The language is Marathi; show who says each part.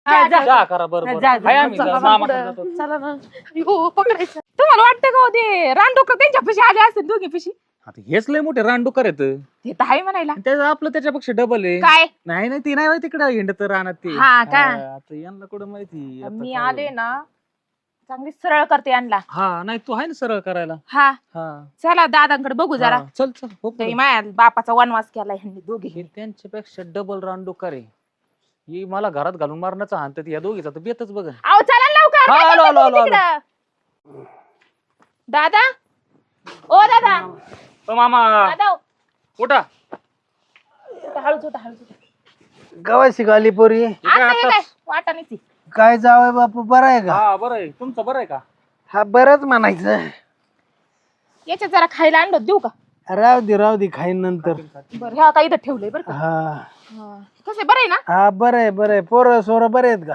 Speaker 1: जा करा बरोबर हाय आम्ही मामाकडे जातो.
Speaker 2: चला ना. अयो, पकडायचं. तुम्हाला वाटतं का हो ते रानडुकर त्यांच्या पिशी आले असतील दोघी पिशी?
Speaker 1: आता हेच लय मोठे रानडुकर आहेत
Speaker 2: ते तर आहे म्हणायला.
Speaker 1: त्याचं आपलं त्याच्यापेक्षा डबल आहे.
Speaker 2: काय
Speaker 1: नाही नाही ती नाही माहिती तिकडे हिंडत रानात ते
Speaker 2: हा का?
Speaker 1: आता यांना कुठं माहिती आता
Speaker 2: मी
Speaker 1: काय.
Speaker 2: आले ना चांगली सरळ करते यांना.
Speaker 1: हा नाही तू आहे ना सरळ करायला.
Speaker 2: हा
Speaker 1: हा
Speaker 2: चला दादांकडे बघू जरा.
Speaker 1: हा, चल चल हो पुढं.
Speaker 2: ते माया बापाचा वनवास केला ह्यांनी दोघी.
Speaker 1: हे त्यांच्यापेक्षा डबल रानडुकर आहे. ही मला घरात घालून मारण्याचा हाणतात या दोघीचा तर बेतच बघ.
Speaker 2: अहो चला ना लवकर.
Speaker 1: हा,
Speaker 2: काय
Speaker 1: आलो,
Speaker 2: करता
Speaker 1: आलो,
Speaker 2: तुम्ही
Speaker 1: आलो,
Speaker 2: तिकडं? दादा ओ दादा
Speaker 1: मामा
Speaker 2: दादा
Speaker 1: उठा.
Speaker 2: हळूच होता हळूच होता.
Speaker 3: गवा शिकाली पोरी
Speaker 2: आता हे काय वाटाने ती.
Speaker 3: काय जावय बापू बरं आहे का?
Speaker 1: हा बरं आहे तुमचं बरं आहे का?
Speaker 3: हा बरंच म्हणायचं.
Speaker 2: याच्यात जरा खायला आणलं देऊ का?
Speaker 3: राहू दे खाईन नंतर.
Speaker 2: बरं ह्या आता इथं ठेवलंय बरं का?
Speaker 3: हा
Speaker 2: हा. कसं आहे, बरं आहे ना?
Speaker 3: हा बरं आहे पोरं सोरं बरे आहेत का?